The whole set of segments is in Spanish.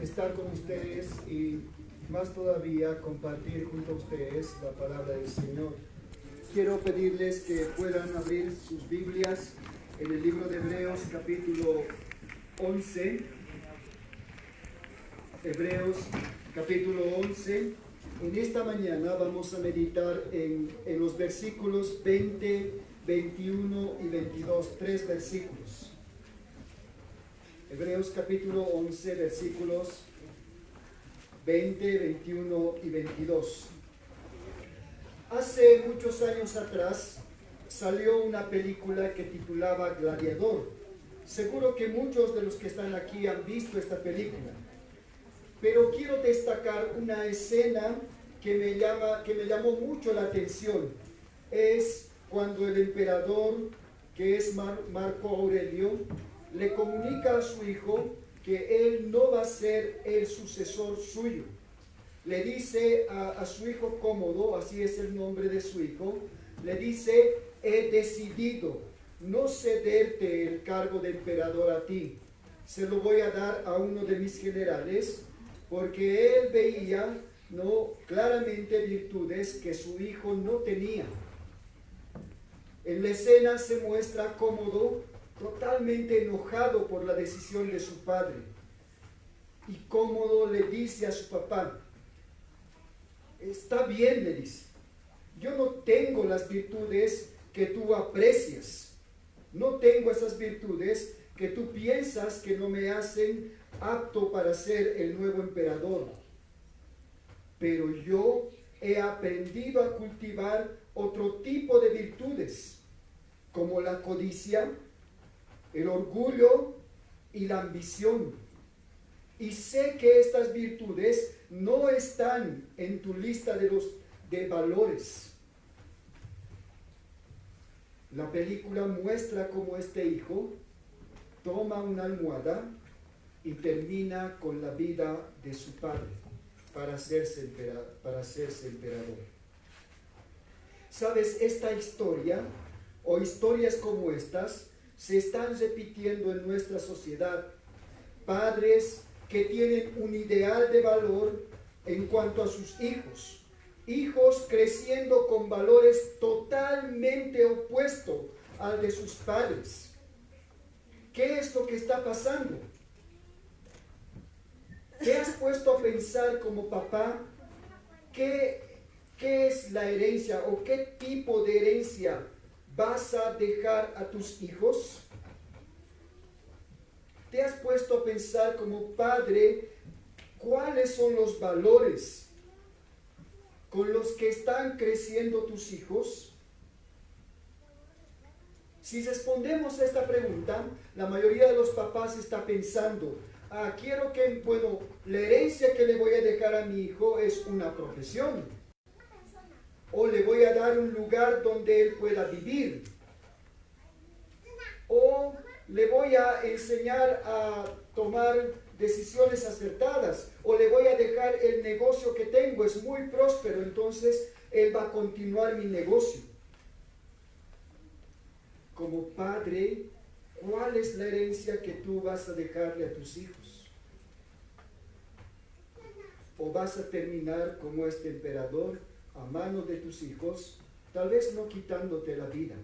estar con ustedes y más todavía compartir junto a ustedes la palabra del Señor. Quiero pedirles que puedan abrir sus Biblias en el libro de Hebreos capítulo 11. Hebreos capítulo 11. En esta mañana vamos a meditar en los versículos 20, 21 y 22, 3 versículos. Hebreos capítulo 11, versículos 20, 21 y 22. Hace muchos años atrás salió una película que titulaba Gladiador. Seguro que muchos de los que están aquí han visto esta película. Pero quiero destacar una escena que me llamó mucho la atención. Es cuando el emperador, que es Marco Aurelio, le comunica a su hijo que él no va a ser el sucesor suyo. Le dice a su hijo Cómodo, así es el nombre de su hijo, le dice: he decidido no cederte el cargo de emperador a ti, se lo voy a dar a uno de mis generales, porque él veía claramente virtudes que su hijo no tenía. En la escena se muestra Cómodo totalmente enojado por la decisión de su padre. Y Cómodo le dice a su papá: está bien, le dice, yo no tengo las virtudes que tú aprecias, no tengo esas virtudes que tú piensas que no me hacen apto para ser el nuevo emperador, pero yo he aprendido a cultivar otro tipo de virtudes, como la codicia, el orgullo y la ambición. Y sé que estas virtudes no están en tu lista de valores. La película muestra cómo este hijo toma una almohada y termina con la vida de su padre para hacerse emperador. ¿Sabes? Esta historia o historias como estas se están repitiendo en nuestra sociedad. Padres que tienen un ideal de valor en cuanto a sus hijos. Hijos creciendo con valores totalmente opuestos al de sus padres. ¿Qué es lo que está pasando? ¿Te has puesto a pensar como papá qué es la herencia o qué tipo de herencia vas a dejar a tus hijos? ¿Te has puesto a pensar como padre cuáles son los valores con los que están creciendo tus hijos? Si respondemos a esta pregunta, la mayoría de los papás está pensando: quiero que, la herencia que le voy a dejar a mi hijo es una profesión, o le voy a dar un lugar donde él pueda vivir, o le voy a enseñar a tomar decisiones acertadas, o le voy a dejar el negocio que tengo, es muy próspero, entonces él va a continuar mi negocio. Como padre, ¿cuál es la herencia que tú vas a dejarle a tus hijos? ¿O vas a terminar como este emperador a manos de tus hijos, tal vez no quitándote la vida,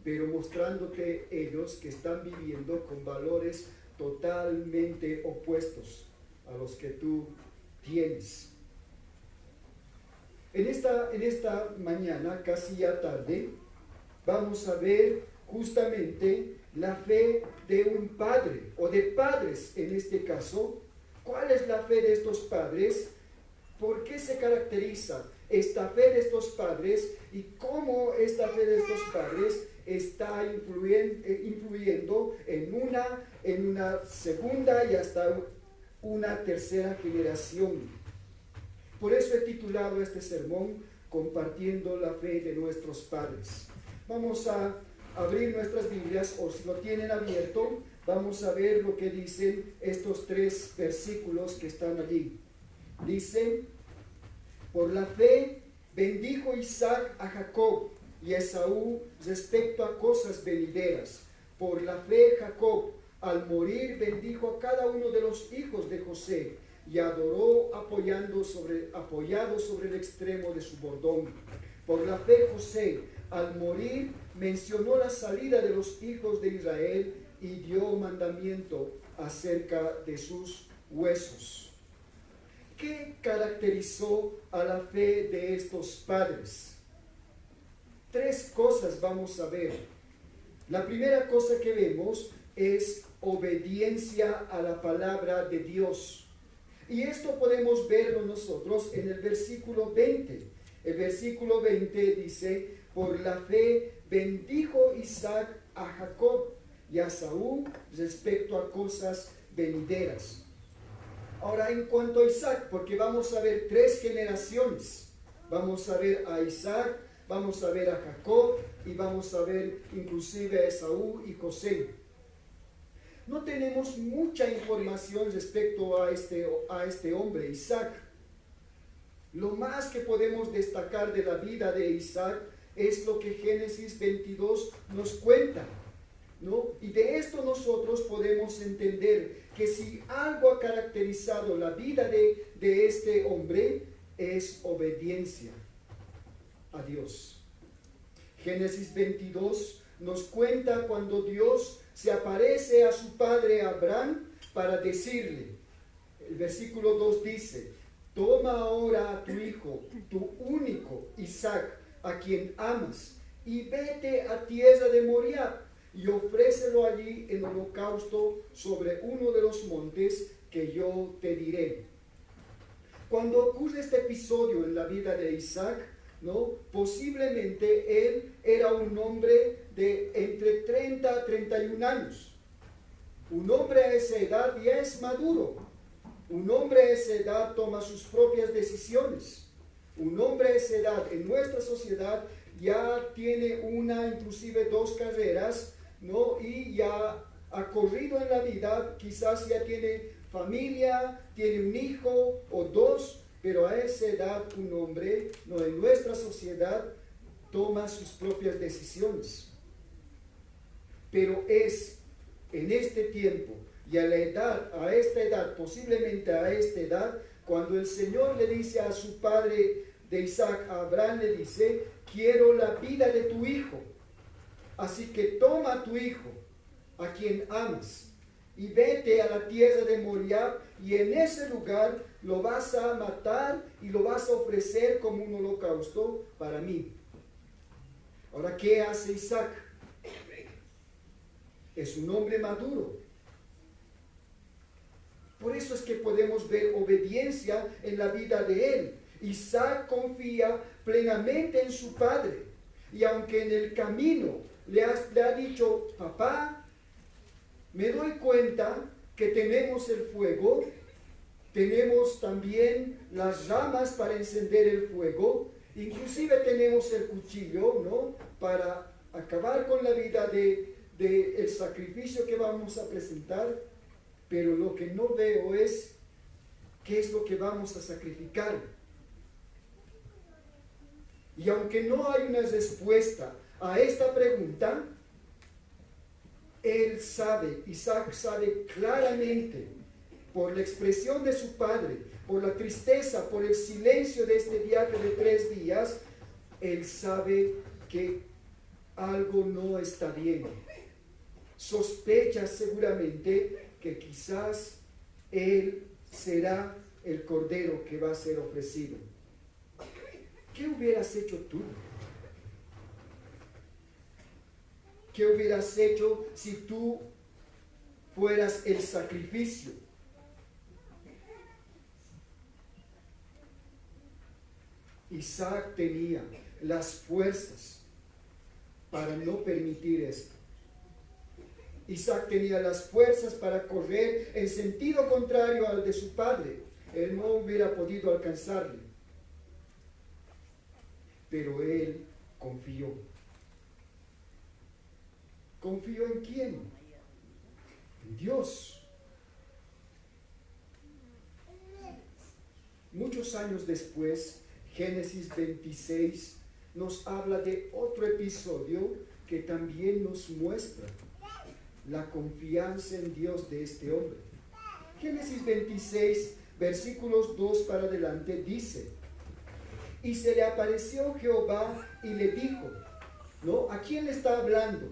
pero mostrándote ellos que están viviendo con valores totalmente opuestos a los que tú tienes? En esta mañana, casi ya tarde, vamos a ver justamente la fe de un padre, o de padres en este caso. ¿Cuál es la fe de estos padres? ¿Por qué se caracteriza esta fe de estos padres? Y cómo esta fe de estos padres está influyendo en una segunda y hasta una tercera generación. Por eso he titulado este sermón: compartiendo la fe de nuestros padres. Vamos a abrir nuestras Biblias, o si lo tienen abierto, vamos a ver lo que dicen estos 3 versículos que están allí. Dice: por la fe bendijo Isaac a Jacob y a Esaú respecto a cosas venideras. Por la fe Jacob, Al morir bendijo a cada uno de los hijos de José y adoró apoyado sobre el extremo de su bordón. Por la fe José, al morir, mencionó la salida de los hijos de Israel y dio mandamiento acerca de sus huesos. ¿Qué caracterizó a la fe de estos padres? 3 cosas vamos a ver. La primera cosa que vemos es obediencia a la palabra de Dios. Y esto podemos verlo nosotros en el versículo 20. El versículo 20 dice, por la fe bendijo Isaac a Jacob y a Saúl respecto a cosas venideras. Ahora, en cuanto a Isaac, porque vamos a ver 3 generaciones. Vamos a ver a Isaac, vamos a ver a Jacob y vamos a ver inclusive a Esaú y José. No tenemos mucha información respecto a este hombre, Isaac. Lo más que podemos destacar de la vida de Isaac es lo que Génesis 22 nos cuenta, ¿no? Y de esto nosotros podemos entender que si algo ha caracterizado la vida de este hombre es obediencia a Dios. Génesis 22 nos cuenta cuando Dios se aparece a su padre Abraham para decirle, el versículo 2 dice, toma ahora a tu hijo, tu único Isaac, a quien amas, y vete a tierra de Moriah, y ofrécelo allí en holocausto sobre uno de los montes que yo te diré. Cuando ocurre este episodio en la vida de Isaac, ¿no? Posiblemente él era un hombre de entre 30 a 31 años. Un hombre a esa edad ya es maduro. Un hombre a esa edad toma sus propias decisiones. Un hombre a esa edad en nuestra sociedad ya tiene inclusive 2 carreras, ¿no? Y ya ha corrido en la vida, quizás ya tiene familia, tiene un hijo o 2, pero a esa edad un hombre, ¿no? En nuestra sociedad toma sus propias decisiones. Pero es en este tiempo y a esta edad, posiblemente a esta edad, cuando el Señor le dice a su padre de Isaac, a Abraham le dice, quiero la vida de tu hijo. Así que toma a tu hijo, a quien amas, y vete a la tierra de Moriah, y en ese lugar lo vas a matar y lo vas a ofrecer como un holocausto para mí. Ahora, ¿qué hace Isaac? Es un hombre maduro. Por eso es que podemos ver obediencia en la vida de él. Isaac confía plenamente en su padre. Y aunque en el camino le ha dicho, papá, me doy cuenta que tenemos el fuego, tenemos también las ramas para encender el fuego, inclusive tenemos el cuchillo, ¿no? Para acabar con la vida del sacrificio que vamos a presentar, pero lo que no veo es qué es lo que vamos a sacrificar. Y aunque no hay una respuesta a esta pregunta, Isaac sabe claramente, por la expresión de su padre, por la tristeza, por el silencio de este viaje de 3 días, él sabe que algo no está bien. Sospecha seguramente que quizás él será el cordero que va a ser ofrecido. ¿Qué hubieras hecho tú? ¿Qué hubieras hecho si tú fueras el sacrificio? Isaac tenía las fuerzas para no permitir esto. Isaac tenía las fuerzas para correr en sentido contrario al de su padre. Él no hubiera podido alcanzarle. Pero él confió. ¿Confió en quién? En Dios. Muchos años después, Génesis 26 nos habla de otro episodio que también nos muestra la confianza en Dios de este hombre. Génesis 26, versículos 2 para adelante dice: y se le apareció Jehová y le dijo, ¿no? ¿A quién le está hablando?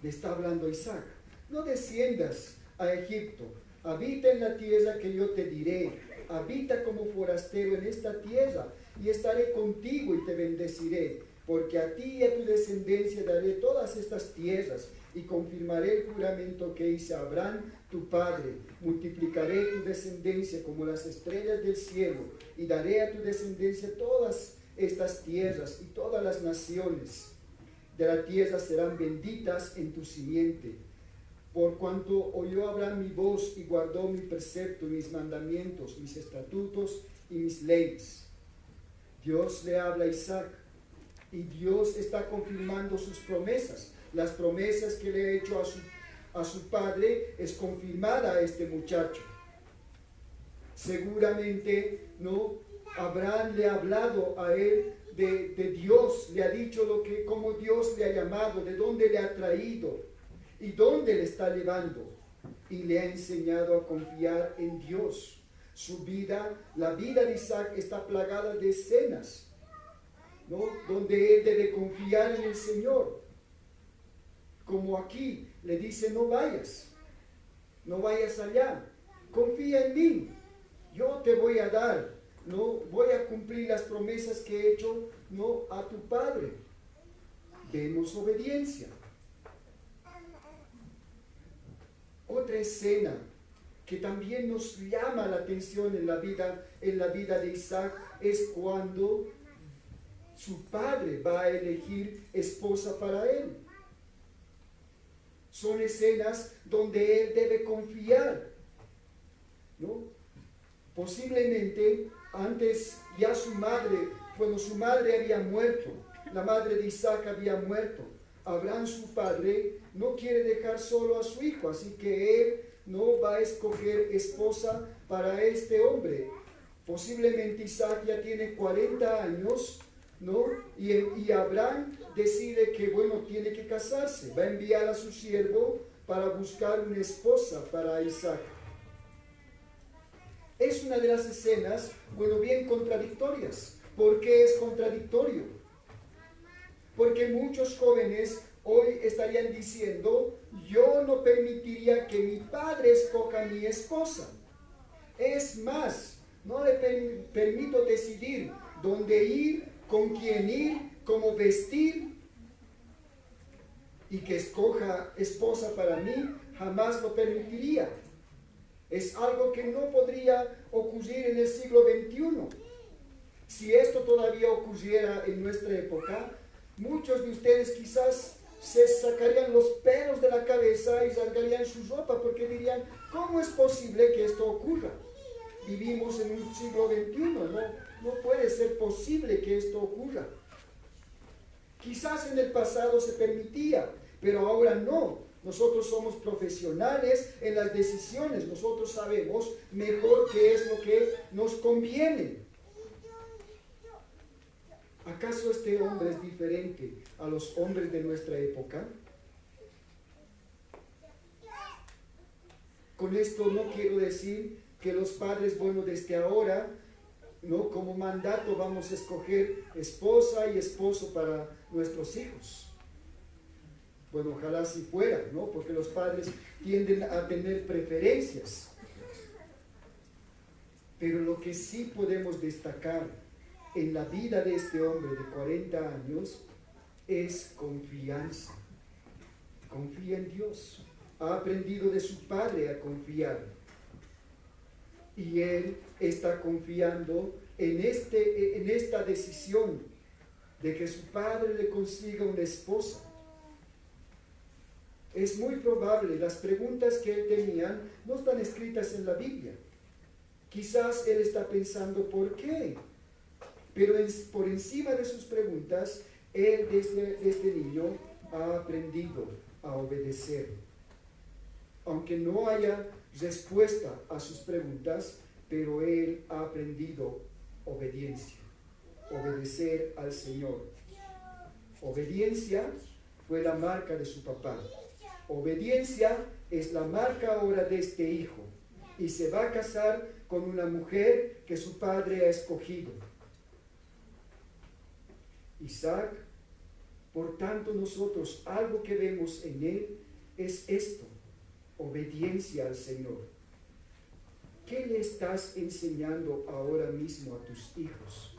Le está hablando a Isaac. No desciendas a Egipto, habita en la tierra que yo te diré, habita como forastero en esta tierra, y estaré contigo y te bendeciré, porque a ti y a tu descendencia daré todas estas tierras, y confirmaré el juramento que hice a Abraham, tu padre. Multiplicaré tu descendencia como las estrellas del cielo, y daré a tu descendencia todas estas tierras, y todas las naciones de la tierra serán benditas en tu simiente. Por cuanto oyó Abraham mi voz y guardó mi precepto, mis mandamientos, mis estatutos y mis leyes. Dios le habla a Isaac y Dios está confirmando sus promesas. Las promesas que le ha hecho a su padre es confirmada a este muchacho. Seguramente, ¿no? Abraham le ha hablado a él de Dios, le ha dicho cómo Dios le ha llamado, de dónde le ha traído y dónde le está llevando, y le ha enseñado a confiar en Dios. Su vida, la vida de Isaac está plagada de escenas, ¿no? Donde él debe confiar en el Señor. Como aquí le dice: no vayas allá, confía en mí, yo te voy a dar, no voy a cumplir las promesas que he hecho, no, a tu padre. Vemos obediencia. Otra escena que también nos llama la atención en la vida de Isaac es cuando su padre va a elegir esposa para él. Son escenas donde él debe confiar, ¿no? Posiblemente antes ya su madre había muerto, la madre de Isaac había muerto. Abraham, su padre, no quiere dejar solo a su hijo, así que él no va a escoger esposa para este hombre. Posiblemente Isaac ya tiene 40 años, ¿no? Y Abraham decide que, bueno, tiene que casarse. Va a enviar a su siervo para buscar una esposa para Isaac. Es una de las escenas, bueno, bien contradictorias. ¿Por qué es contradictorio? Porque muchos jóvenes hoy estarían diciendo: yo no permitiría que mi padre escoja a mi esposa. Es más, no le permito decidir dónde ir, con quién ir, cómo vestir, y que escoja esposa para mí, jamás lo permitiría. Es algo que no podría ocurrir en el siglo XXI. Si esto todavía ocurriera en nuestra época, muchos de ustedes quizás se sacarían los pelos de la cabeza y rasgarían su ropa, porque dirían: ¿cómo es posible que esto ocurra? Vivimos en un siglo XXI, no puede ser posible que esto ocurra. Quizás en el pasado se permitía, pero ahora no. Nosotros somos profesionales en las decisiones, nosotros sabemos mejor qué es lo que nos conviene. ¿Acaso este hombre es diferente a los hombres de nuestra época? Con esto no quiero decir que los padres, bueno, desde ahora, no, como mandato vamos a escoger esposa y esposo para nuestros hijos. Bueno, ojalá si fuera, ¿no? Porque los padres tienden a tener preferencias. Pero lo que sí podemos destacar en la vida de este hombre de 40 años es confianza. Confía en Dios. Ha aprendido de su padre a confiar. Y él está confiando en esta decisión de que su padre le consiga una esposa. Es muy probable, las preguntas que él tenía no están escritas en la Biblia. Quizás él está pensando: ¿por qué? Pero por encima de sus preguntas, él desde niño ha aprendido a obedecer. Aunque no haya respuesta a sus preguntas, pero él ha aprendido obediencia, obedecer al Señor. Obediencia fue la marca de su papá. Obediencia es la marca ahora de este hijo y se va a casar con una mujer que su padre ha escogido. Isaac, por tanto nosotros algo que vemos en él es esto, obediencia al Señor. ¿Qué le estás enseñando ahora mismo a tus hijos?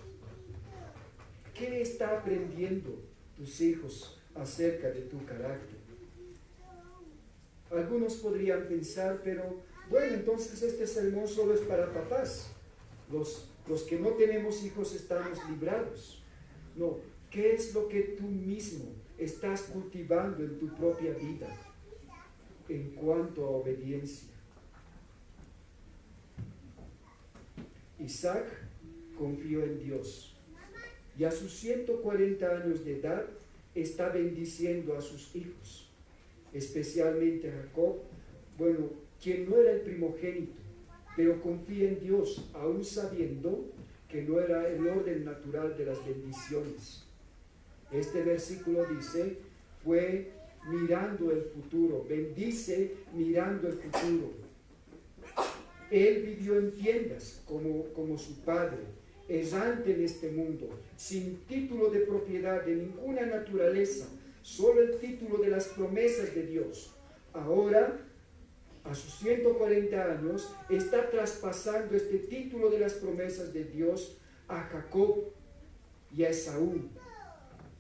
¿Qué está aprendiendo tus hijos acerca de tu carácter? Algunos podrían pensar, pero bueno, entonces este sermón solo es para papás. Los que no tenemos hijos estamos librados. No, ¿qué es lo que tú mismo estás cultivando en tu propia vida en cuanto a obediencia? Isaac confió en Dios y a sus 140 años de edad está bendiciendo a sus hijos, especialmente a Jacob, bueno, quien no era el primogénito, pero confía en Dios, aún sabiendo que no era el orden natural de las bendiciones. Este versículo dice, fue mirando el futuro, bendice mirando el futuro. Él vivió en tiendas como su padre, errante en este mundo, sin título de propiedad de ninguna naturaleza, solo el título de las promesas de Dios. Ahora, a sus 140 años, está traspasando este título de las promesas de Dios a Jacob y a Esaú.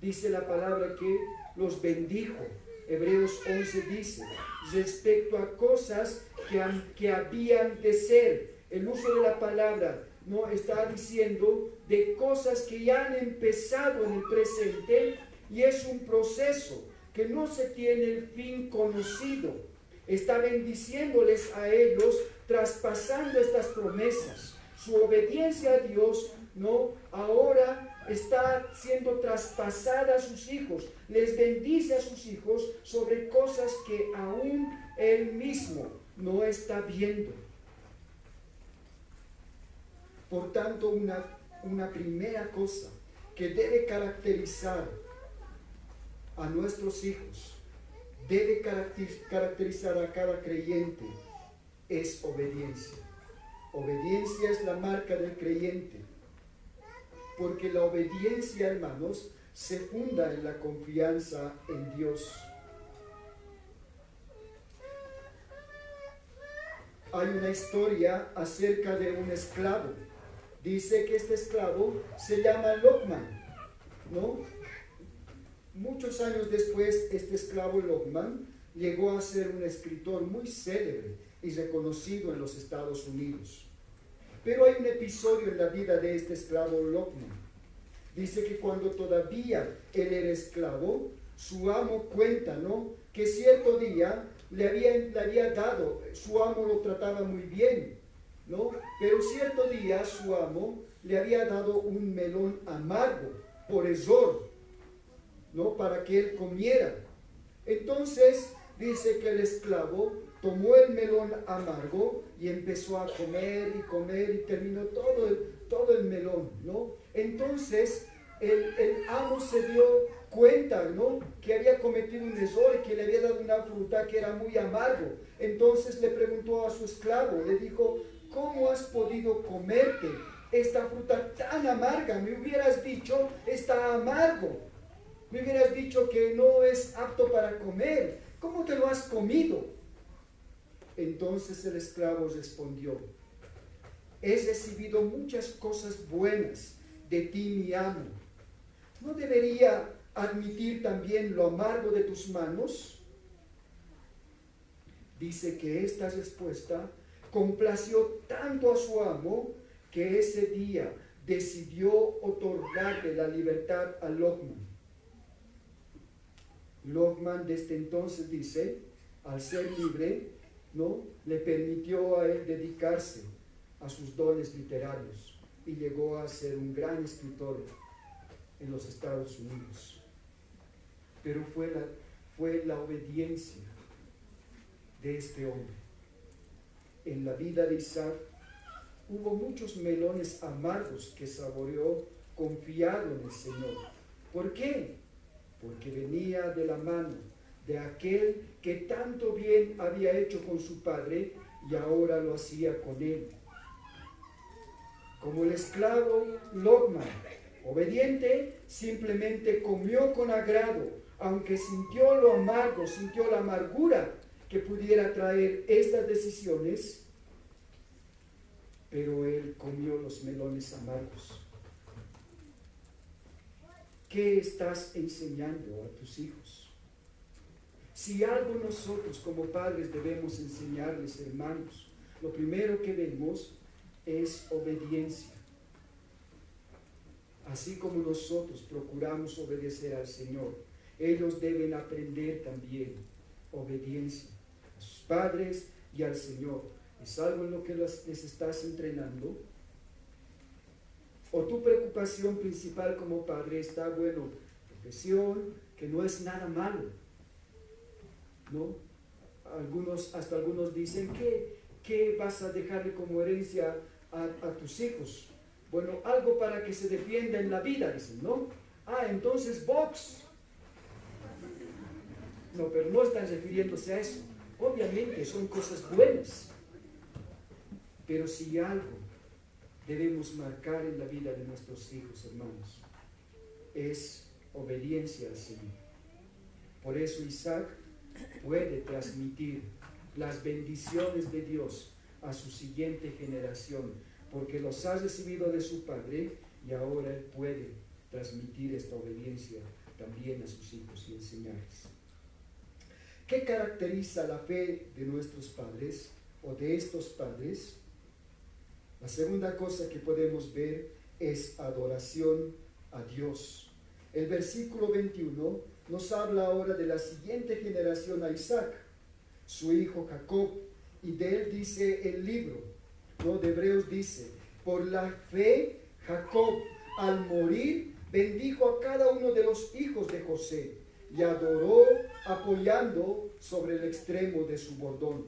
Dice la palabra que los bendijo. Hebreos 11 dice, respecto a cosas que habían de ser. El uso de la palabra no está diciendo de cosas que ya han empezado en el presente y es un proceso que no se tiene el fin conocido. Está bendiciéndoles a ellos, traspasando estas promesas. Su obediencia a Dios, ¿no? Ahora está siendo traspasada a sus hijos. Les bendice a sus hijos sobre cosas que aún él mismo no está viendo. Por tanto, una primera cosa que debe caracterizar a nuestros hijos, debe caracterizar a cada creyente, es obediencia. Obediencia es la marca del creyente, porque la obediencia, hermanos, se funda en la confianza en Dios. Hay una historia acerca de un esclavo. Dice que este esclavo se llama Lockman, ¿no? Muchos años después, este esclavo Lockman llegó a ser un escritor muy célebre y reconocido en los Estados Unidos. Pero hay un episodio en la vida de este esclavo Lockman. Dice que cuando todavía él era esclavo, su amo cuenta, ¿no?, que cierto día le había dado, su amo lo trataba muy bien, ¿no? Pero cierto día su amo le había dado un melón amargo por error, ¿no?, para que él comiera. Entonces dice que el esclavo tomó el melón amargo y empezó a comer y terminó todo el melón, ¿no? Entonces el amo se dio cuenta, ¿no?, que había cometido un error y que le había dado una fruta que era muy amargo. Entonces le preguntó a su esclavo, le dijo, ¿cómo has podido comerte esta fruta tan amarga? Me hubieras dicho, está amargo. Me hubieras dicho que no es apto para comer. ¿Cómo te lo has comido? Entonces el esclavo respondió, he recibido muchas cosas buenas de ti, mi amo. ¿No debería admitir también lo amargo de tus manos? Dice que esta respuesta complació tanto a su amo que ese día decidió otorgarle la libertad a Lockman. Lockman desde entonces, dice, al ser libre, ¿no?, le permitió a él dedicarse a sus dones literarios y llegó a ser un gran escritor en los Estados Unidos. Pero fue la obediencia de este hombre. En la vida de Isaac hubo muchos melones amargos que saboreó confiado en el Señor. ¿Por qué? Porque venía de la mano de aquel que tanto bien había hecho con su padre y ahora lo hacía con él. Como el esclavo Lokman, obediente, simplemente comió con agrado, aunque sintió lo amargo, sintió la amargura que pudiera traer estas decisiones, pero él comió los melones amargos. ¿Qué estás enseñando a tus hijos? Si algo nosotros como padres debemos enseñarles, hermanos, lo primero que vemos es obediencia. Así como nosotros procuramos obedecer al Señor, ellos deben aprender también obediencia a sus padres y al Señor. ¿Es algo en lo que les estás entrenando? ¿O tu preocupación principal como padre está, bueno, profesión, que no es nada malo, ¿no? Hasta algunos dicen, ¿qué vas a dejarle como herencia a tus hijos? Bueno, algo para que se defienda en la vida, dicen, ¿no? Entonces box. No, pero no están refiriéndose a eso. Obviamente son cosas buenas. Pero si algo debemos marcar en la vida de nuestros hijos, hermanos, es obediencia al Señor. Por eso Isaac puede transmitir las bendiciones de Dios a su siguiente generación, porque los ha recibido de su padre y ahora él puede transmitir esta obediencia también a sus hijos y enseñarles. ¿Qué caracteriza la fe de nuestros padres o de estos padres? La segunda cosa que podemos ver es adoración a Dios. El versículo 21 nos habla ahora de la siguiente generación a Isaac, su hijo Jacob, y de él dice el libro, ¿no? De Hebreos dice, por la fe Jacob al morir bendijo a cada uno de los hijos de José y adoró apoyando sobre el extremo de su bordón.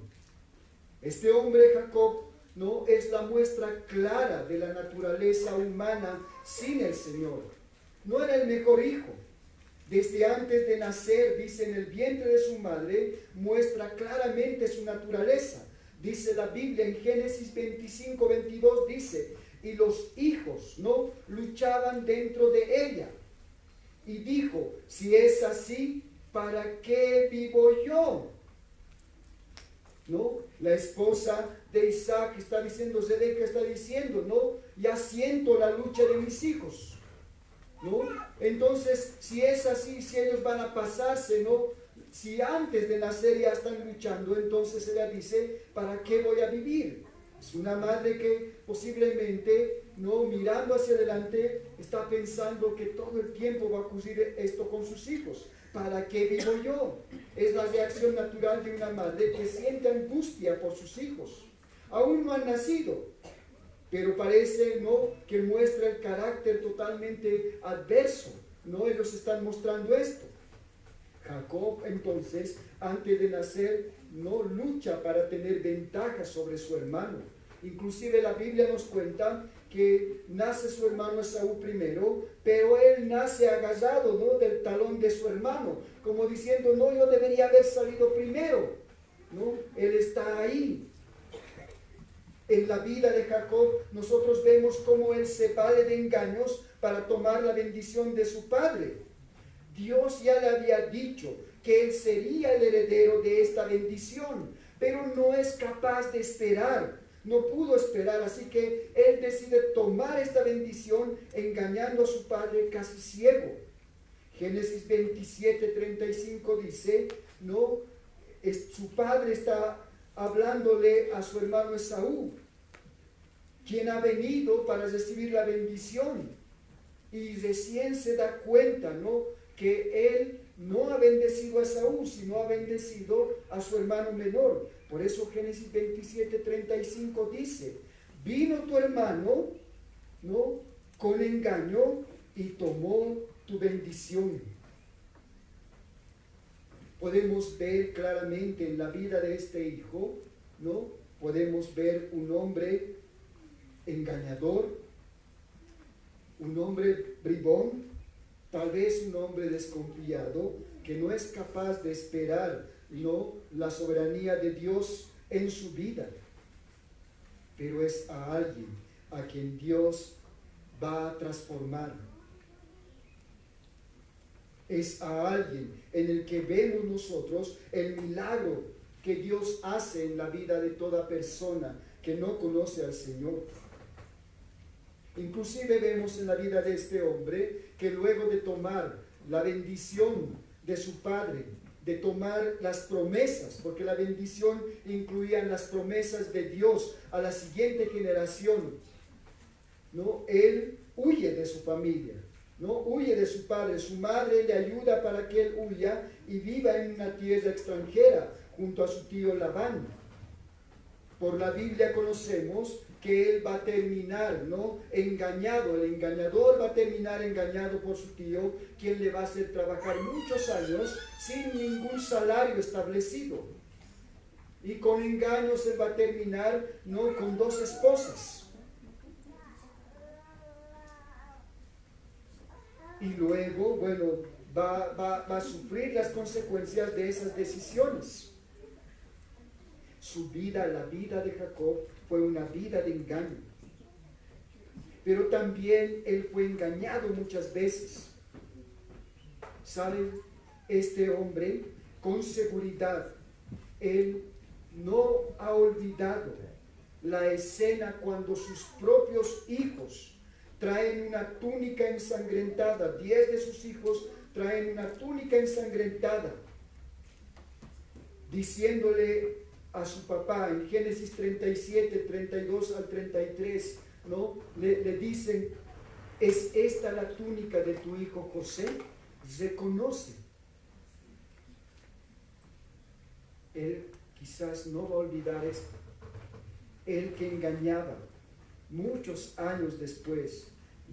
Este hombre Jacob no es la muestra clara de la naturaleza humana sin el Señor. No era el mejor hijo. Desde antes de nacer, dice, en el vientre de su madre, muestra claramente su naturaleza. Dice la Biblia en Génesis 25, 22, dice, y los hijos, ¿no?, luchaban dentro de ella. Y dijo, si es así, ¿para qué vivo yo? ¿No? La esposa de Isaac está diciendo, Rebeca está diciendo, ¿no?, ya siento la lucha de mis hijos, ¿no? Entonces, si es así, si ellos van a pasarse, ¿no?, si antes de nacer ya están luchando, entonces ella dice, ¿para qué voy a vivir? Es una madre que posiblemente, no mirando hacia adelante, está pensando que todo el tiempo va a ocurrir esto con sus hijos. ¿Para qué vivo yo? Es la reacción natural de una madre que siente angustia por sus hijos. Aún no han nacido, pero parece, ¿no?, que muestra el carácter totalmente adverso, ¿no? Ellos están mostrando esto. Jacob, entonces, antes de nacer, no lucha para tener ventaja sobre su hermano. Inclusive la Biblia nos cuenta que nace su hermano Esaú primero, pero él nace agarrado, ¿no?, del talón de su hermano, como diciendo, no, yo debería haber salido primero, ¿no? Él está ahí. En la vida de Jacob, nosotros vemos cómo él se vale de engaños para tomar la bendición de su padre. Dios ya le había dicho que él sería el heredero de esta bendición, pero no es capaz de esperar. No pudo esperar, así que él decide tomar esta bendición engañando a su padre casi ciego. Génesis 27, 35 dice, ¿no?, su padre está hablándole a su hermano Esaú, quien ha venido para recibir la bendición, y recién se da cuenta, ¿no?, que él no ha bendecido a Esaú, sino ha bendecido a su hermano menor. Por eso Génesis 27, 35 dice, vino tu hermano, ¿no?, con engaño y tomó tu bendición. Podemos ver claramente en la vida de este hijo, ¿no?, podemos ver un hombre engañador, un hombre bribón, tal vez un hombre desconfiado, que no es capaz de esperar, ¿no?, la soberanía de Dios en su vida, pero es a alguien a quien Dios va a transformar. Es a alguien en el que vemos nosotros el milagro que Dios hace en la vida de toda persona que no conoce al Señor. Inclusive vemos en la vida de este hombre que luego de tomar la bendición de su padre, de tomar las promesas, porque la bendición incluía las promesas de Dios a la siguiente generación, ¿no? Él huye de su familia, ¿no? Huye de su padre. Su madre le ayuda para que él huya y viva en una tierra extranjera junto a su tío Labán. Por la Biblia conocemos que él va a terminar, ¿no?, engañado. El engañador va a terminar engañado por su tío, quien le va a hacer trabajar muchos años sin ningún salario establecido. Y con engaños él va a terminar, ¿no?, con 2 esposas. Y luego, bueno, va a sufrir las consecuencias de esas decisiones. Su vida, la vida de Jacob, fue una vida de engaño. Pero también él fue engañado muchas veces. ¿Saben? Este hombre, con seguridad, él no ha olvidado la escena cuando sus propios hijos traen una túnica ensangrentada. 10 de sus hijos traen una túnica ensangrentada, diciéndole a su papá en Génesis 37, 32 al 33, ¿no? Le dicen: ¿es esta la túnica de tu hijo José? Reconoce. Él quizás no va a olvidar esto. Él que engañaba muchos años después,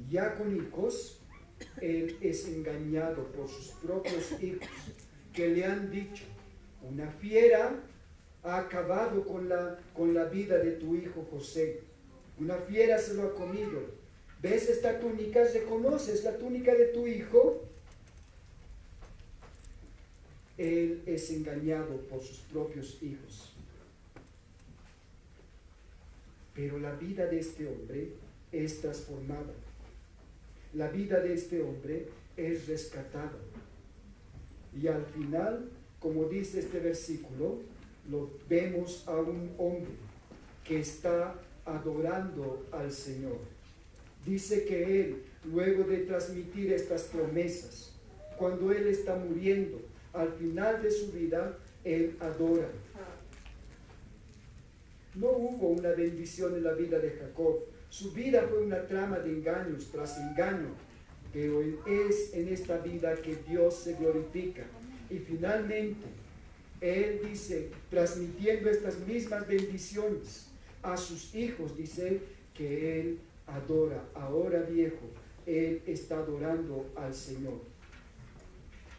ya con hijos, él es engañado por sus propios hijos, que le han dicho: una fiera ha acabado con la vida de tu hijo José. Una fiera se lo ha comido. ¿Ves esta túnica? ¿Reconoces la túnica de tu hijo? Él es engañado por sus propios hijos. Pero la vida de este hombre es transformada. La vida de este hombre es rescatada. Y al final, como dice este versículo, lo vemos a un hombre que está adorando al Señor. Dice que él, luego de transmitir estas promesas, cuando él está muriendo, al final de su vida, él adora. No hubo una bendición en la vida de Jacob. Su vida fue una trama de engaños tras engaño, pero es en esta vida que Dios se glorifica. Y finalmente, él dice, transmitiendo estas mismas bendiciones a sus hijos, dice que él adora. Ahora viejo, él está adorando al Señor.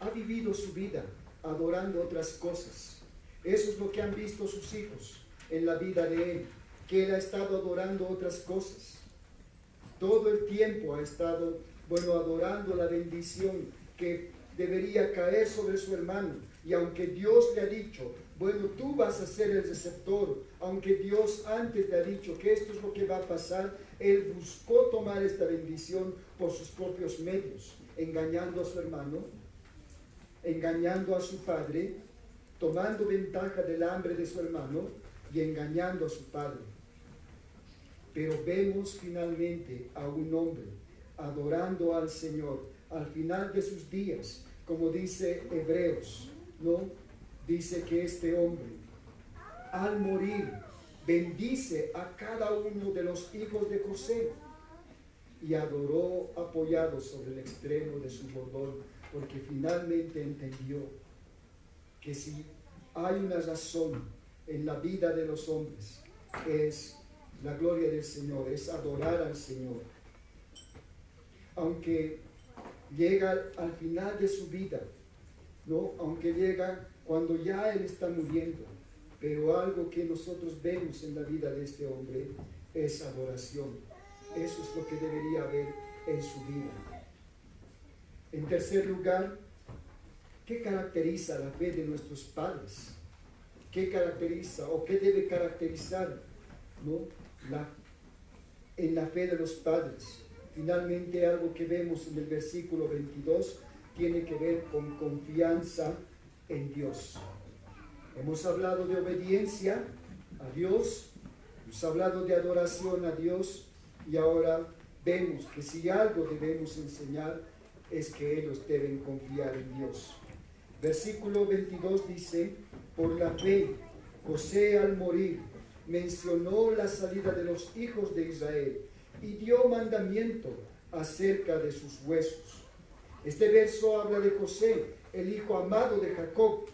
Ha vivido su vida adorando otras cosas. Eso es lo que han visto sus hijos en la vida de él, que él ha estado adorando otras cosas. Todo el tiempo ha estado, adorando la bendición que debería caer sobre su hermano. Y aunque Dios le ha dicho, tú vas a ser el receptor, aunque Dios antes le ha dicho que esto es lo que va a pasar, él buscó tomar esta bendición por sus propios medios, engañando a su hermano, engañando a su padre, tomando ventaja del hambre de su hermano y engañando a su padre. Pero vemos finalmente a un hombre adorando al Señor al final de sus días, como dice Hebreos, ¿no? Dice que este hombre, al morir, bendice a cada uno de los hijos de José y adoró apoyado sobre el extremo de su bordón, porque finalmente entendió que si hay una razón en la vida de los hombres, es la gloria del Señor, es adorar al Señor. Aunque llega al final de su vida, ¿no? Aunque llega cuando ya él está muriendo, pero algo que nosotros vemos en la vida de este hombre es adoración. Eso es lo que debería haber en su vida. En tercer lugar, ¿Qué caracteriza la fe de nuestros padres? ¿Qué caracteriza o qué debe caracterizar, ¿no?, en la fe de los padres? Finalmente, algo que vemos en el versículo 22 tiene que ver con confianza en Dios. Hemos hablado de obediencia a Dios, hemos hablado de adoración a Dios, y ahora vemos que si algo debemos enseñar es que ellos deben confiar en Dios. Versículo 22 dice: por la fe, José al morir mencionó la salida de los hijos de Israel y dio mandamiento acerca de sus huesos. Este verso habla de José, el hijo amado de Jacob.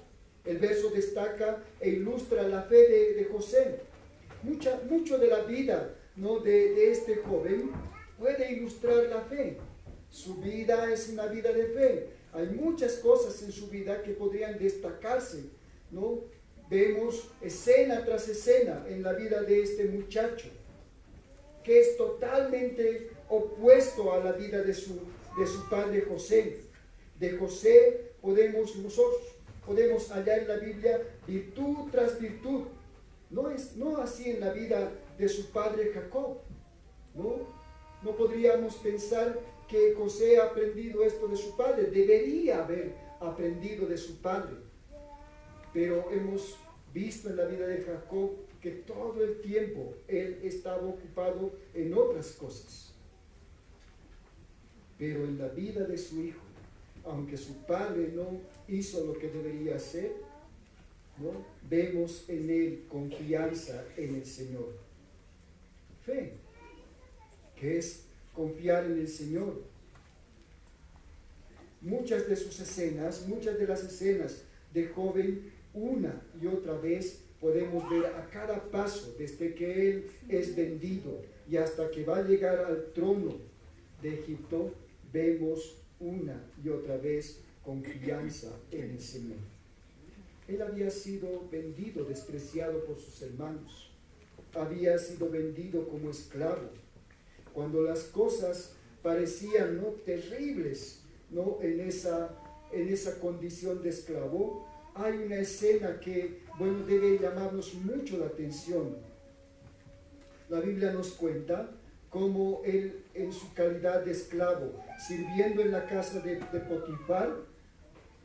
El verso destaca e ilustra la fe de José. Mucho de la vida, ¿no?, de este joven puede ilustrar la fe. Su vida es una vida de fe. Hay muchas cosas en su vida que podrían destacarse, ¿no? Vemos escena tras escena en la vida de este muchacho, que es totalmente opuesto a la vida de su padre José. De José nosotros podemos hallar en la Biblia virtud tras virtud. No así en la vida de su padre Jacob, No podríamos pensar que José ha aprendido esto de su padre. Debería haber aprendido de su padre. Pero hemos visto en la vida de Jacob que todo el tiempo él estaba ocupado en otras cosas. Pero en la vida de su hijo, aunque su padre no hizo lo que debería hacer, vemos en él confianza en el Señor. Fe, que es confiar en el Señor. Muchas de las escenas de joven, una y otra vez podemos ver a cada paso, desde que él es vendido y hasta que va a llegar al trono de Egipto, vemos una y otra vez confianza en el Señor. Él había sido vendido, despreciado por sus hermanos. Había sido vendido como esclavo. Cuando las cosas parecían terribles, en esa condición de esclavo, hay una escena que, debe llamarnos mucho la atención. La Biblia nos cuenta cómo él, en su calidad de esclavo, sirviendo en la casa de Potifar,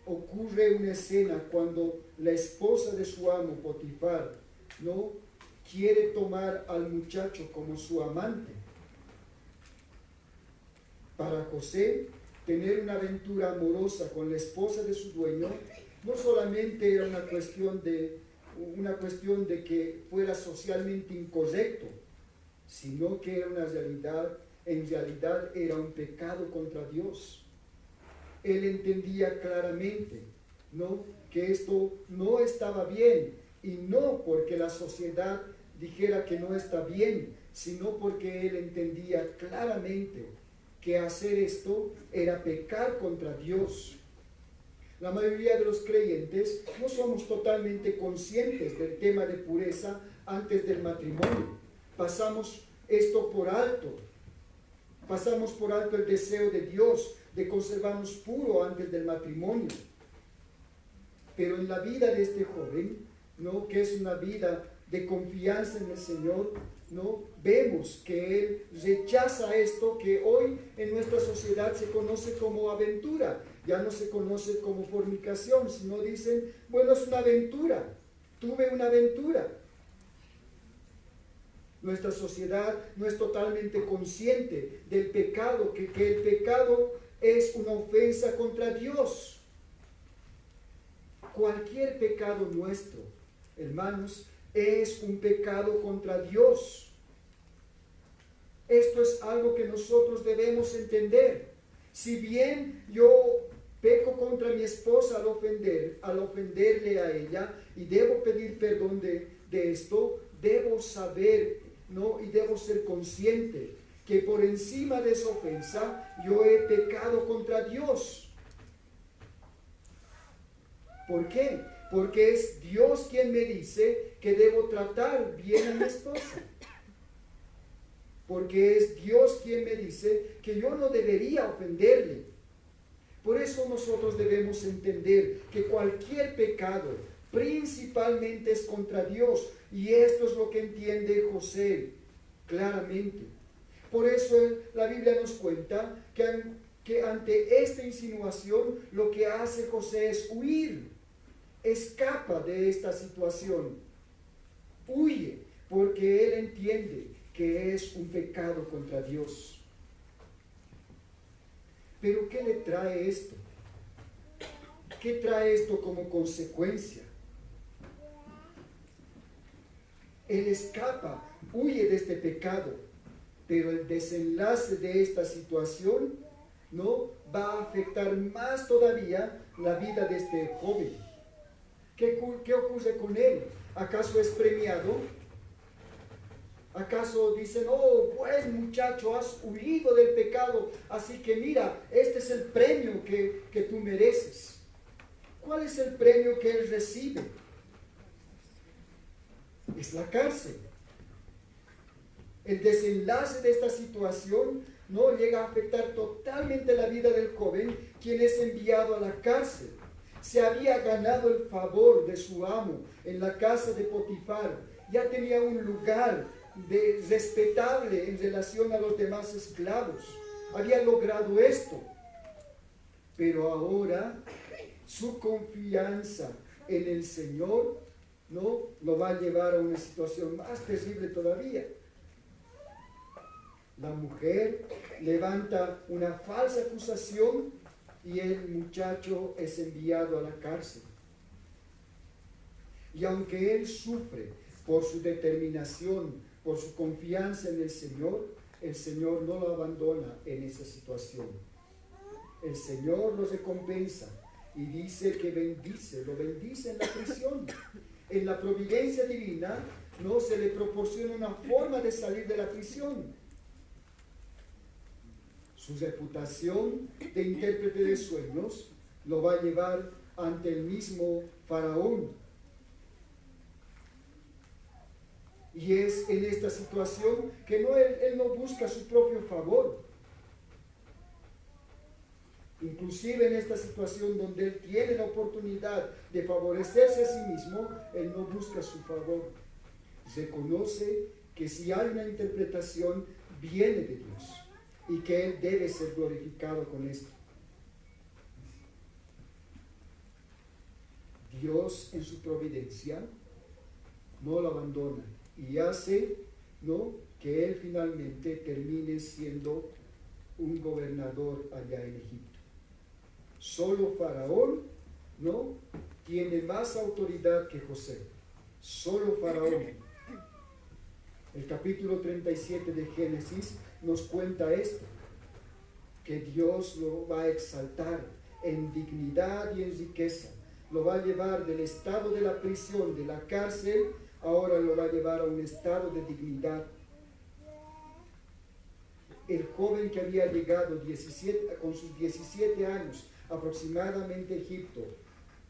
ocurre una escena cuando la esposa de su amo, Potifar, quiere tomar al muchacho como su amante. Para José, tener una aventura amorosa con la esposa de su dueño no solamente era una cuestión de que fuera socialmente incorrecto, sino que era en realidad era un pecado contra Dios. Él entendía claramente, que esto no estaba bien, y no porque la sociedad dijera que no está bien, sino porque él entendía claramente que hacer esto era pecar contra Dios. La mayoría de los creyentes no somos totalmente conscientes del tema de pureza antes del matrimonio. Pasamos esto por alto. Pasamos por alto el deseo de Dios de conservarnos puros antes del matrimonio. Pero en la vida de este joven, que es una vida de confianza en el Señor, vemos que él rechaza esto que hoy en nuestra sociedad se conoce como aventura. Ya no se conoce como fornicación, sino dicen, es una aventura, tuve una aventura. Nuestra sociedad no es totalmente consciente del pecado, que el pecado es una ofensa contra Dios. Cualquier pecado nuestro, hermanos, es un pecado contra Dios. Esto es algo que nosotros debemos entender. Si bien yo peco contra mi esposa al ofenderle a ella, y debo pedir perdón de esto, debo saber, y debo ser consciente que por encima de esa ofensa yo he pecado contra Dios. ¿Por qué? Porque es Dios quien me dice que debo tratar bien a mi esposa. Porque es Dios quien me dice que yo no debería ofenderle. Por eso nosotros debemos entender que cualquier pecado principalmente es contra Dios, y esto es lo que entiende José claramente. Por eso la Biblia nos cuenta que ante esta insinuación lo que hace José es huir, escapa de esta situación, huye, porque él entiende que es un pecado contra Dios. Pero ¿qué le trae esto? ¿Qué trae esto como consecuencia? Él escapa, huye de este pecado, pero el desenlace de esta situación no va a afectar más todavía la vida de este joven. ¿Qué ocurre con él? ¿Acaso es premiado? ¿Acaso dicen, oh, buen muchacho, has huido del pecado, así que mira, este es el premio que tú mereces? ¿Cuál es el premio que él recibe? Es la cárcel. El desenlace de esta situación no llega a afectar totalmente la vida del joven, quien es enviado a la cárcel. Se había ganado el favor de su amo en la casa de Potifar, ya tenía un lugar respetable en relación a los demás esclavos, había logrado esto, pero ahora su confianza en el Señor no lo va a llevar a una situación más terrible todavía. La mujer levanta una falsa acusación y el muchacho es enviado a la cárcel. Y aunque él sufre por su determinación, por su confianza en el Señor no lo abandona en esa situación. El Señor lo recompensa y dice que lo bendice en la prisión. En la providencia divina no se le proporciona una forma de salir de la prisión. Su reputación de intérprete de sueños lo va a llevar ante el mismo faraón. Y es en esta situación que él no busca su propio favor. Inclusive en esta situación donde él tiene la oportunidad de favorecerse a sí mismo, él no busca su favor. Reconoce que si hay una interpretación, viene de Dios y que él debe ser glorificado con esto. Dios en su providencia no lo abandona y hace que él finalmente termine siendo un gobernador allá en Egipto. Solo Faraón tiene más autoridad que José. Solo Faraón. El capítulo 37 de Génesis nos cuenta esto, que Dios lo va a exaltar en dignidad y en riqueza. Lo va a llevar del estado de la prisión, de la cárcel, ahora lo va a llevar a un estado de dignidad. El joven que había llegado con sus 17 años aproximadamente a Egipto,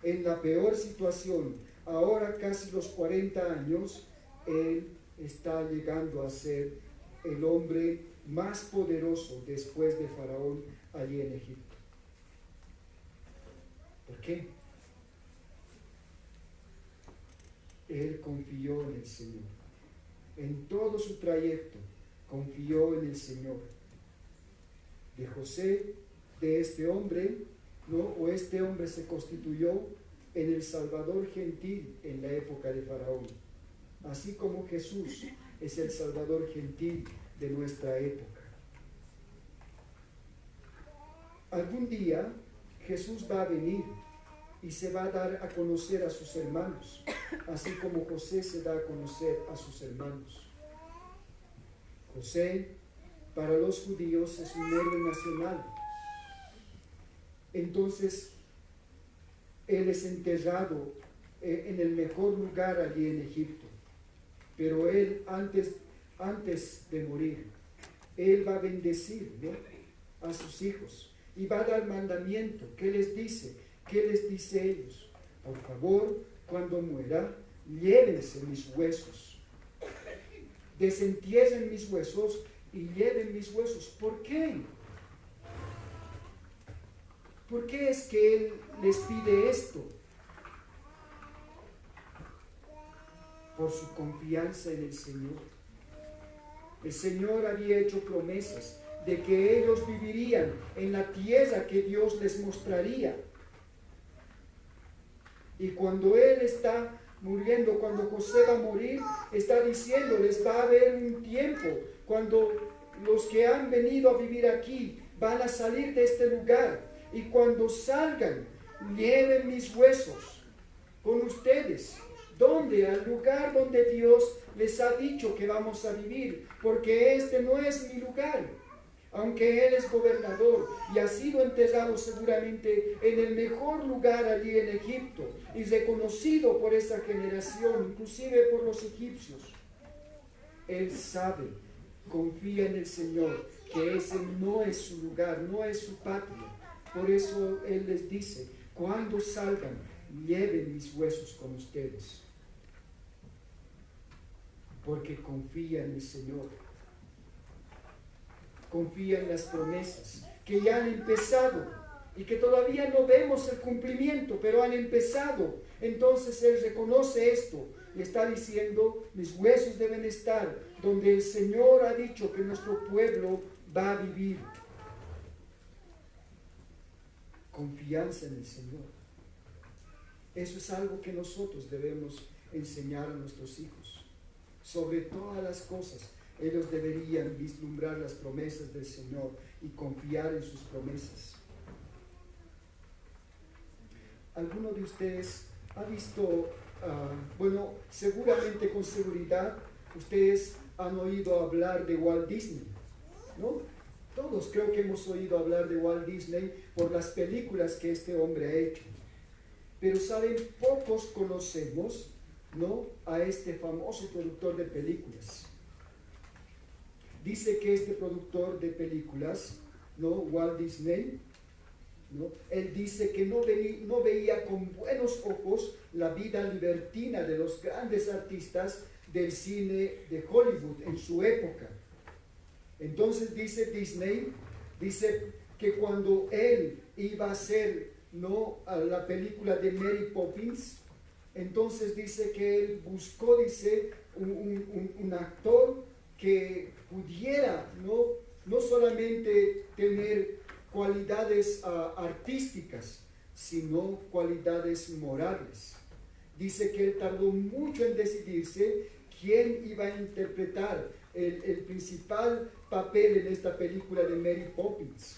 en la peor situación, ahora casi los 40 años, él está llegando a ser el hombre más poderoso después de Faraón allí en Egipto. ¿Por qué? Él confió en el Señor. En todo su trayecto confió en el Señor. De José, de este hombre, este hombre se constituyó en el Salvador gentil en la época de Faraón, así como Jesús es el Salvador gentil de nuestra época. Algún día Jesús va a venir y se va a dar a conocer a sus hermanos, así como José se da a conocer a sus hermanos. José, para los judíos, es un héroe nacional. Entonces, él es enterrado en el mejor lugar allí en Egipto. Pero él, antes de morir, él va a bendecir a sus hijos y va a dar mandamiento. ¿Qué les dice? ¿Qué les dice a ellos? Por favor, cuando muera, llévense mis huesos. Desentierren mis huesos y lleven mis huesos. ¿Por qué? ¿Por qué es que Él les pide esto? Por su confianza en el Señor. El Señor había hecho promesas de que ellos vivirían en la tierra que Dios les mostraría. Y cuando Él está muriendo, cuando José va a morir, está diciéndoles, va a haber un tiempo cuando los que han venido a vivir aquí van a salir de este lugar. Y cuando salgan, lleven mis huesos con ustedes. ¿Dónde? Al lugar donde Dios les ha dicho que vamos a vivir, porque este no es mi lugar. Aunque Él es gobernador y ha sido enterrado seguramente en el mejor lugar allí en Egipto y reconocido por esa generación, inclusive por los egipcios, Él sabe, confía en el Señor, que ese no es su lugar, no es su patria. Por eso Él les dice, cuando salgan, lleven mis huesos con ustedes, porque confía en el Señor. Confía en las promesas que ya han empezado y que todavía no vemos el cumplimiento, pero han empezado. Entonces Él reconoce esto y está diciendo, mis huesos deben estar donde el Señor ha dicho que nuestro pueblo va a vivir. Confianza en el Señor. Eso es algo que nosotros debemos enseñar a nuestros hijos. Sobre todas las cosas, ellos deberían vislumbrar las promesas del Señor y confiar en sus promesas. ¿Alguno de ustedes ha visto, bueno, seguramente con seguridad, ustedes han oído hablar de Walt Disney, ¿no? Todos creo que hemos oído hablar de Walt Disney por las películas que este hombre ha hecho. Pero saben, pocos conocemos, ¿no?, a este famoso productor de películas. Dice que este productor de películas, ¿no?, Walt Disney, ¿no?, él dice que no veía con buenos ojos la vida libertina de los grandes artistas del cine de Hollywood en su época. Entonces dice Disney, dice que cuando él iba a hacer, ¿no?, a la película de Mary Poppins, entonces dice que él buscó, dice, un actor que pudiera no solamente tener cualidades artísticas, sino cualidades morales. Dice que él tardó mucho en decidirse quién iba a interpretar el principal papel en esta película de Mary Poppins.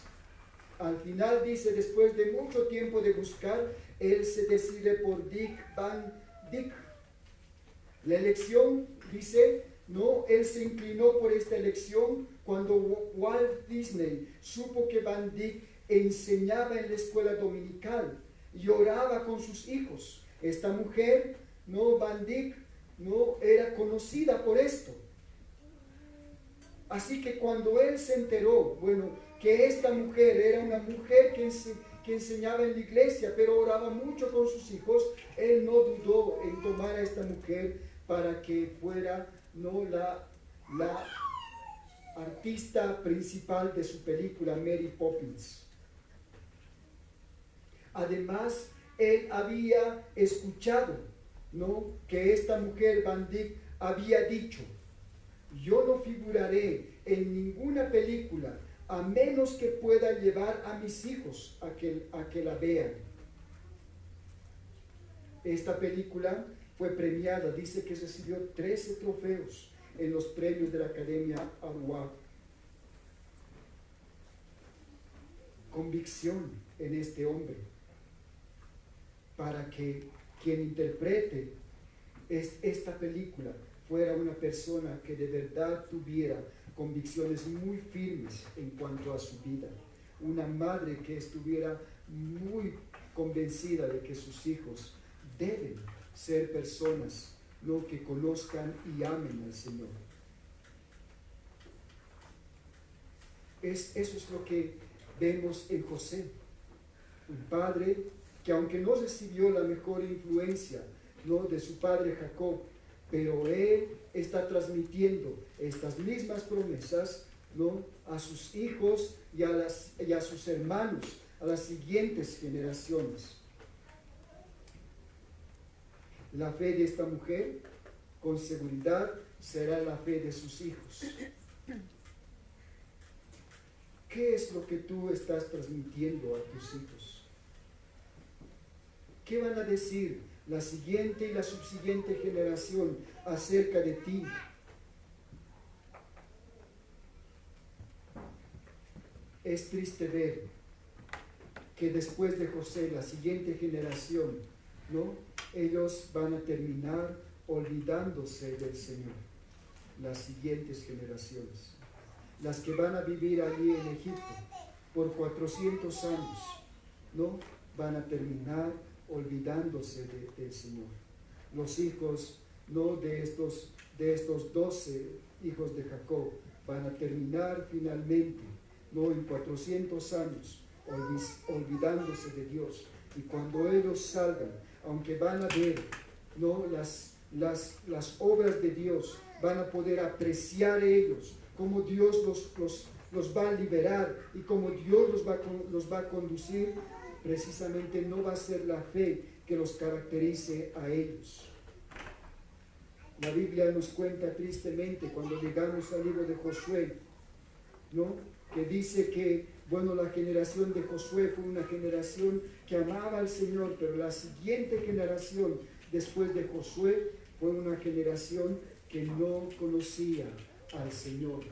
Al final dice, después de mucho tiempo de buscar, él se decide por Dick Van Dyke. La elección, dice, no, él se inclinó por esta elección cuando Walt Disney supo que Van Dyke enseñaba en la escuela dominical y oraba con sus hijos. Esta mujer, no, Van Dyke, no era conocida por esto. Así que cuando él se enteró, bueno, que esta mujer era una mujer que enseñaba en la iglesia, pero oraba mucho con sus hijos, él no dudó en tomar a esta mujer para que fuera, no, la artista principal de su película Mary Poppins. Además, él había escuchado, ¿no?, que esta mujer, Van Dyke, había dicho, yo no figuraré en ninguna película a menos que pueda llevar a mis hijos a que la vean. Esta película fue premiada, dice que recibió 13 trofeos en los premios de la Academia Award. Convicción en este hombre para que quien interprete esta película fuera una persona que de verdad tuviera convicciones muy firmes en cuanto a su vida. Una madre que estuviera muy convencida de que sus hijos deben ser personas, ¿no?, que conozcan y amen al Señor. Eso es lo que vemos en José. Un padre que, aunque no recibió la mejor influencia, ¿no?, de su padre Jacob, pero él está transmitiendo estas mismas promesas, ¿no?, a sus hijos y a sus hermanos, a las siguientes generaciones. La fe de esta mujer, con seguridad, será la fe de sus hijos. ¿Qué es lo que tú estás transmitiendo a tus hijos? ¿Qué van a decir la siguiente y la subsiguiente generación acerca de ti? Es triste ver que después de José, la siguiente generación, ¿no? Ellos van a terminar olvidándose del Señor. Las siguientes generaciones, las que van a vivir allí en Egipto por 400 años, ¿no? Van a terminar olvidándose del Señor. Los hijos, ¿no? de estos 12 hijos de Jacob van a terminar finalmente, ¿no? En 400 años olvidándose de Dios. Y cuando ellos salgan, aunque van a ver, ¿no? las obras de Dios, van a poder apreciar ellos cómo Dios los va a liberar y cómo Dios los va a conducir. Precisamente no va a ser la fe que los caracterice a ellos. La Biblia nos cuenta tristemente cuando llegamos al libro de Josué, ¿no? Que dice que, bueno, la generación de Josué fue una generación que amaba al Señor, pero la siguiente generación después de Josué fue una generación que no conocía al Señor.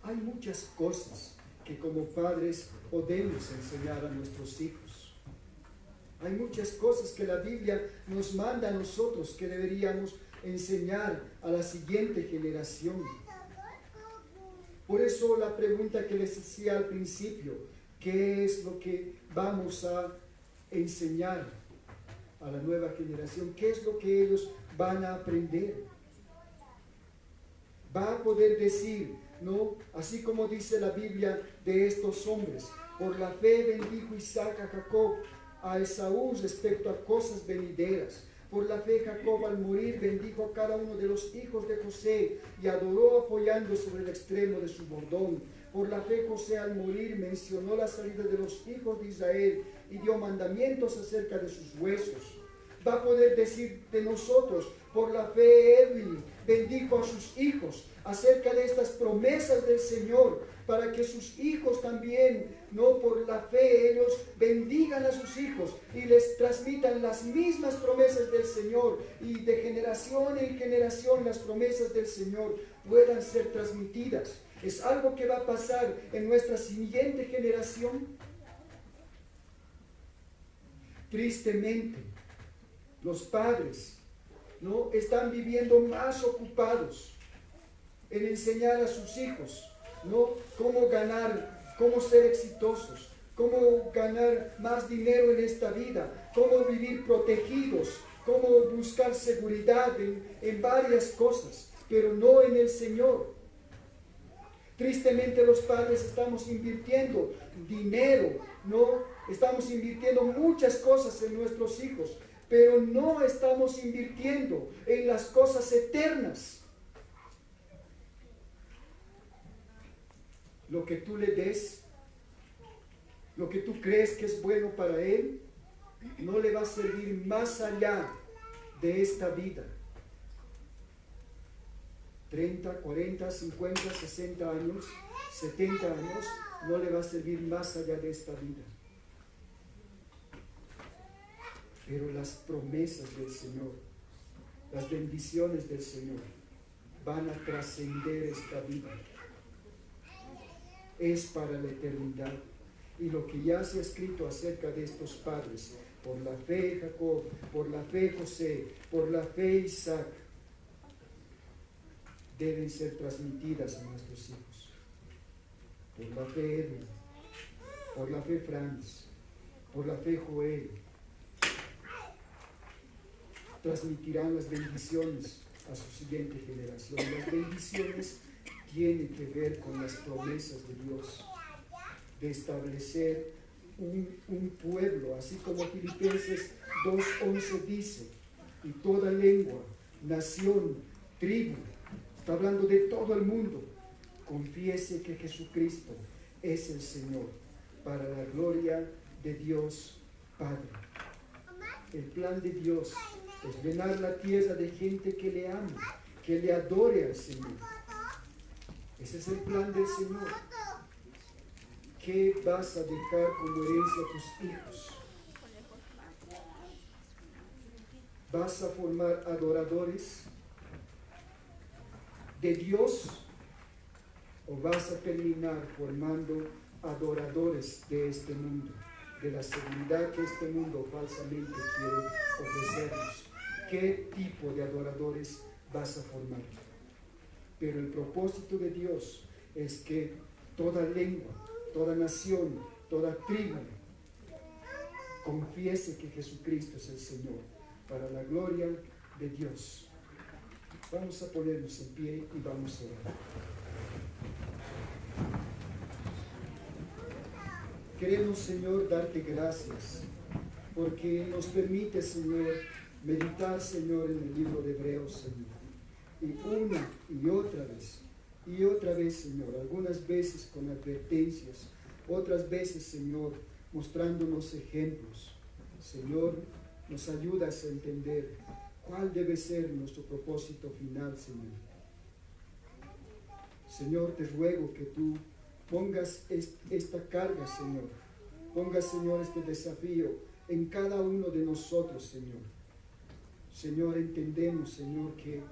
Hay muchas cosas que como padres podemos enseñar a nuestros hijos. Hay muchas cosas que la Biblia nos manda a nosotros que deberíamos enseñar a la siguiente generación. Por eso la pregunta que les hacía al principio, ¿qué es lo que vamos a enseñar a la nueva generación? ¿Qué es lo que ellos van a aprender? Va a poder decir, ¿no? Así como dice la Biblia de estos hombres, por la fe bendijo Isaac a Jacob, a Esaú respecto a cosas venideras. Por la fe Jacob al morir bendijo a cada uno de los hijos de José y adoró apoyando sobre el extremo de su bordón. Por la fe José al morir mencionó la salida de los hijos de Israel y dio mandamientos acerca de sus huesos. Va a poder decir de nosotros, por la fe Edwin bendijo a sus hijos acerca de estas promesas del Señor, para que sus hijos también, no por la fe, ellos bendigan a sus hijos y les transmitan las mismas promesas del Señor, y de generación en generación las promesas del Señor puedan ser transmitidas. Es algo que va a pasar en nuestra siguiente generación. Tristemente, los padres, ¿no? están viviendo más ocupados en enseñar a sus hijos, ¿no? cómo ganar, cómo ser exitosos, cómo ganar más dinero en esta vida, cómo vivir protegidos, cómo buscar seguridad en varias cosas, pero no en el Señor. Tristemente los padres estamos invirtiendo dinero, ¿no? Estamos invirtiendo muchas cosas en nuestros hijos, pero no estamos invirtiendo en las cosas eternas. Lo que tú le des, lo que tú crees que es bueno para él, no le va a servir más allá de esta vida. 30, 40, 50, 60 años, 70 años, no le va a servir más allá de esta vida. Pero las promesas del Señor, las bendiciones del Señor, van a trascender esta vida. Es para la eternidad. Y lo que ya se ha escrito acerca de estos padres, por la fe Jacob, por la fe José, por la fe Isaac, deben ser transmitidas a nuestros hijos. Por la fe Edwin, por la fe Franz, por la fe Joel, transmitirán las bendiciones a su siguiente generación. Las bendiciones tienen que ver con las promesas de Dios, de establecer un pueblo, así como Filipenses 2:11 dice, y toda lengua, nación, tribu, está hablando de todo el mundo, confiese que Jesucristo es el Señor, para la gloria de Dios Padre. El plan de Dios es llenar la tierra de gente que le ame, que le adore al Señor. Ese es el plan del Señor. ¿Qué vas a dejar como herencia a tus hijos? ¿Vas a formar adoradores de Dios o vas a terminar formando adoradores de este mundo, de la seguridad que este mundo falsamente quiere ofrecernos? ¿Qué tipo de adoradores vas a formar? Pero el propósito de Dios es que toda lengua, toda nación, toda tribu confiese que Jesucristo es el Señor, para la gloria de Dios. Vamos a ponernos en pie y vamos a orar. Queremos, Señor, darte gracias porque nos permite, Señor, meditar, Señor, en el libro de Hebreos, Señor. Y una y otra vez, Señor, algunas veces con advertencias, otras veces, Señor, mostrándonos ejemplos. Señor, nos ayudas a entender cuál debe ser nuestro propósito final, Señor. Señor, te ruego que tú pongas esta carga, Señor. Pongas, Señor, este desafío en cada uno de nosotros, Señor. Señor, entendemos, Señor, que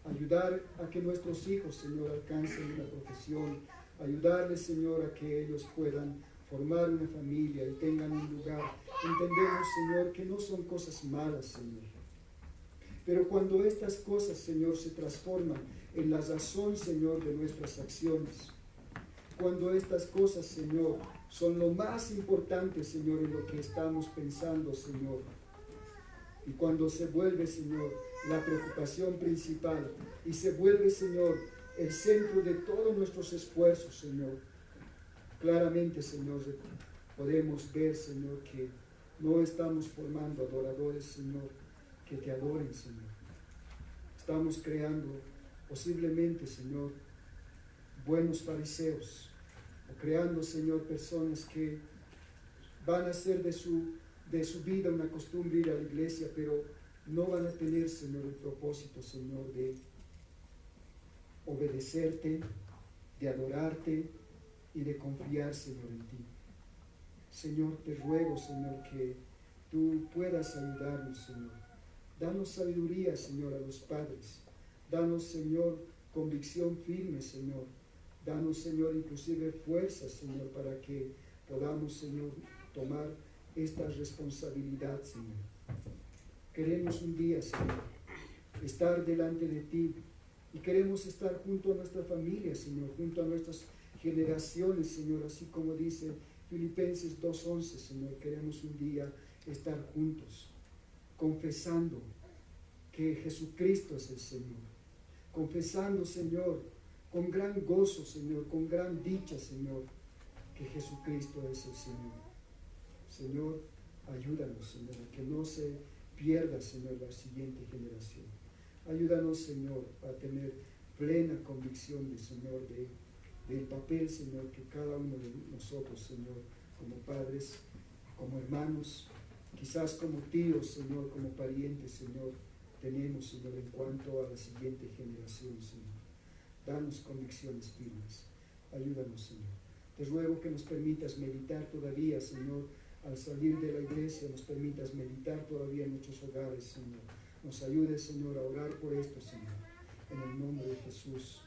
ayudar a que nuestros hijos, Señor, alcancen una profesión, ayudarles, Señor, a que ellos puedan formar una familia y tengan un lugar. Entendemos, Señor, que no son cosas malas, Señor. Pero cuando estas cosas, Señor, se transforman en la razón, Señor, de nuestras acciones, cuando estas cosas, Señor, son lo más importante, Señor, en lo que estamos pensando, Señor, y cuando se vuelve, Señor, la preocupación principal y se vuelve, Señor, el centro de todos nuestros esfuerzos, Señor, claramente, Señor, podemos ver, Señor, que no estamos formando adoradores, Señor, que te adoren, Señor. Estamos creando posiblemente, Señor, buenos fariseos, o creando, Señor, personas que van a hacer de su vida una costumbre ir a la iglesia, pero no van a tener, Señor, el propósito, Señor, de obedecerte, de adorarte y de confiar, Señor, en ti. Señor, te ruego, Señor, que tú puedas ayudarnos, Señor. Danos sabiduría, Señor, a los padres. Danos, Señor, convicción firme, Señor. Danos, Señor, inclusive fuerza, Señor, para que podamos, Señor, tomar esta responsabilidad, Señor. Queremos un día, Señor, estar delante de ti y queremos estar junto a nuestra familia, Señor, junto a nuestras generaciones, Señor, así como dice Filipenses 2:11, Señor. Queremos un día estar juntos, confesando que Jesucristo es el Señor, confesando, Señor, con gran gozo, Señor, con gran dicha, Señor, que Jesucristo es el Señor. Señor, ayúdanos, Señor, a que no se pierda, Señor, la siguiente generación. Ayúdanos, Señor, a tener plena convicción, Señor, del papel, Señor, que cada uno de nosotros, Señor, como padres, como hermanos, quizás como tíos, Señor, como parientes, Señor, tenemos, Señor, en cuanto a la siguiente generación, Señor. Danos convicciones firmes. Ayúdanos, Señor. Te ruego que nos permitas meditar todavía, Señor, al salir de la iglesia, nos permitas meditar todavía en nuestros hogares, Señor. Nos ayudes, Señor, a orar por esto, Señor. En el nombre de Jesús.